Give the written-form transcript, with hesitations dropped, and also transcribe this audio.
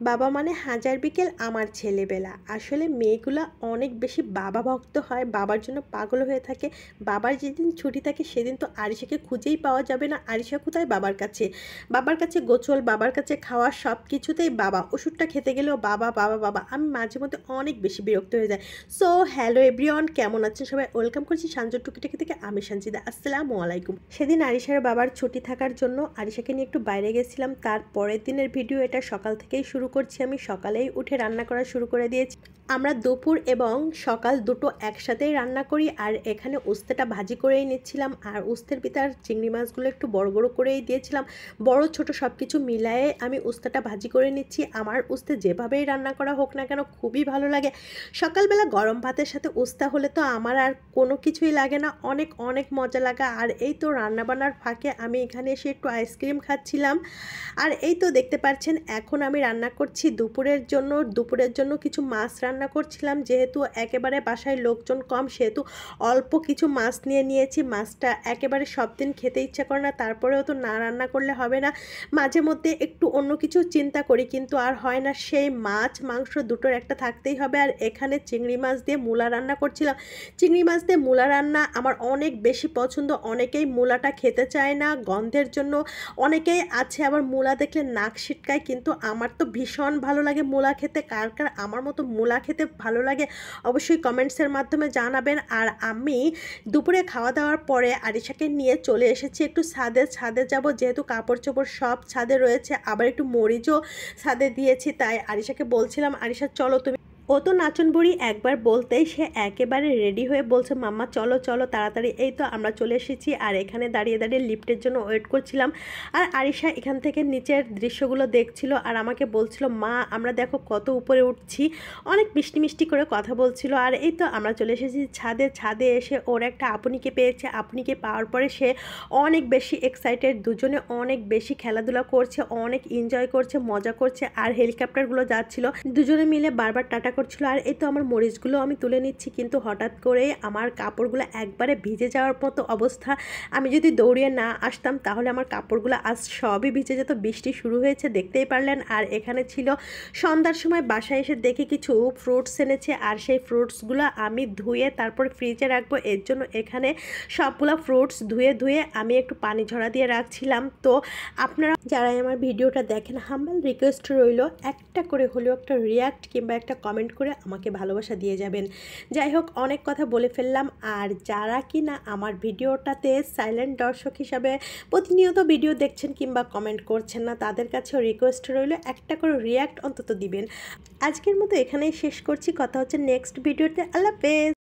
বাবা মানে হাজার বিকেল আমার ছেলেবেলা। আসলে মেয়েগুলা অনেক বেশি বাবা ভক্ত হয়, বাবার জন্য পাগল হয়ে থাকে। বাবার যেদিন ছুটি থাকে সেদিন তো আরিশাকে খুঁজেই পাওয়া যাবে না। আরিশা কোথায়? বাবার কাছে। বাবার কাছে গোসল, বাবার কাছে খাওয়া, সব কিছুতেই বাবা। ওষুধটা খেতে গেলেও বাবা বাবা বাবা। আমি মাঝে মধ্যে অনেক বেশি বিরক্ত হয়ে যাই। সো হ্যালো এভরিওয়ান, কেমন আছেন সবাই? ওয়েলকাম করছি সানজোর টুকিটাকি থেকে। আমি সানজিদা। আসসালামু আলাইকুম। সেদিন আরিশার বাবার ছুটি থাকার জন্য আরিশাকে নিয়ে একটু বাইরে গেছিলাম। তার পরের দিনের ভিডিও এটা। সকাল থেকেই শুরু করছি। আমি সকালেই উঠে রান্না করা শুরু করে দিয়েছি। আমরা দুপুর এবং সকাল দুটো একসাথেই রান্না করি। আর এখানে উস্তেটা ভাজি করেই নিচ্ছিলাম। আর উস্তের ভিতর চিংড়ি মাছগুলো একটু বড় বড় করেই দিয়েছিলাম। বড় ছোট সব কিছু মিলায়ে আমি উস্তেটা ভাজি করে নিচ্ছি। আমার উস্তে যেভাবেই রান্না করা হোক না কেন খুবই ভালো লাগে। সকালবেলা গরম ভাতের সাথে উস্তা হলে তো আমার আর কোনো কিছুই লাগে না। অনেক অনেক মজা লাগা। আর এই তো রান্নাবান্নার ফাঁকে আমি এখানে এসে একটু আইসক্রিম খাচ্ছিলাম। আর এই তো দেখতে পাচ্ছেন এখন আমি রান্না করছি দুপুরের জন্য কিছু মাছ রান্না করছিলাম। যেহেতু একেবারে বাসায় লোকজন কম, সেহেতু অল্প কিছু মাছ নিয়েছি। মাছটা একেবারে সব দিন খেতে ইচ্ছা করে না, তারপরেও তো না রান্না করলে হবে না। মাঝে মধ্যে একটু অন্য কিছু চিন্তা করি, কিন্তু আর হয় না। সেই মাছ মাংস দুটোর একটা থাকতেই হবে। আর এখানে চিংড়ি মাছ দিয়ে মূলা রান্না করছিলাম। চিংড়ি মাছ দিয়ে মূলা রান্না আমার অনেক বেশি পছন্দ। অনেকেই মূলাটা খেতে চায় না গন্ধের জন্য, অনেকেই আছে আবার মূলা দেখলে নাক সিটকায়, কিন্তু আমার তো ভীষণ ভালো লাগে মূলা খেতে। কার কার আমার মতো মূলা খেতে ভালো লাগে অবশ্যই কমেন্টসের মাধ্যমে জানাবেন। আর আমি দুপুরে খাওয়া দাওয়ার পরে আরিশাকে নিয়ে চলে এসেছি একটু ছাদে যাব, যেহেতু কাপড় চোপড় সব ছাদে রয়েছে, আবার একটু মরিচও ছাদে দিয়েছি। তাই আরিশাকে বলছিলাম, আরিশা চলো তুমি। ও তো নাচন বুড়ি, একবার বলতেই সে একেবারে রেডি হয়ে বলছে মাম্মা চলো চলো তাড়াতাড়ি। এই তো আমরা চলে এসেছি। আর এখানে দাঁড়িয়ে দাঁড়িয়ে লিফটের জন্য ওয়েট করছিলাম। আর আরিশা এখান থেকে নিচের দৃশ্যগুলো দেখছিল আর আমাকে বলছিল মা আমরা দেখো কত উপরে উঠছি। অনেক মিষ্টি মিষ্টি করে কথা বলছিল। আর এই তো আমরা চলে এসেছি ছাদে এসে ওর একটা আপুনিকে পেয়েছে। আপুনিকে পাওয়ার পরে সে অনেক বেশি এক্সাইটেড। দুজনে অনেক বেশি খেলাধুলা করছে, অনেক এনজয় করছে, মজা করছে। আর হেলিকপ্টারগুলো যাচ্ছিল, দুজনে মিলে বারবার টাটা করছিল। আর এই তো আমার মরিচগুলো আমি তুলে নিচ্ছি, কিন্তু হঠাৎ করে আমার কাপড়গুলো একবারে ভিজে যাওয়ার মতো অবস্থা। আমি যদি দৌড়িয়ে না আসতাম তাহলে আমার কাপড়গুলো আজ সবই ভিজে যেত। বৃষ্টি শুরু হয়েছে দেখতেই পারলেন। আর এখানে ছিল সন্ধ্যার সময় বাসায় এসে দেখি কিছু ফ্রুটস এনেছে। আর সেই ফ্রুটসগুলো আমি ধুয়ে তারপর ফ্রিজে রাখবো, এর জন্য এখানে সবগুলো ফ্রুটস ধুয়ে আমি একটু পানি ঝরা দিয়ে রাখছিলাম। তো আপনারা যারা আমার ভিডিওটা দেখেন, হাম্বল রিকোয়েস্ট রইল একটা করে হলেও একটা রিয়াক্ট কিংবা একটা কমেন্ট করে আমাকে ভালোবাসা দিয়ে যাবেন। যাই হোক, অনেক কথা বলে ফেললাম। আর যারা কিনা আমার ভিডিওটাতে সাইলেন্ট দর্শক হিসাবে প্রতিনিয়ত ভিডিও দেখছেন কিংবা কমেন্ট করছেন না, তাদের কাছেও রিকোয়েস্ট রইল একটা করে রিয়াক্ট অন্তত দিবেন। আজকের মতো এখানেই শেষ করছি। কথা হচ্ছে নেক্সট ভিডিওতে। আল্লাহ হাফেজ।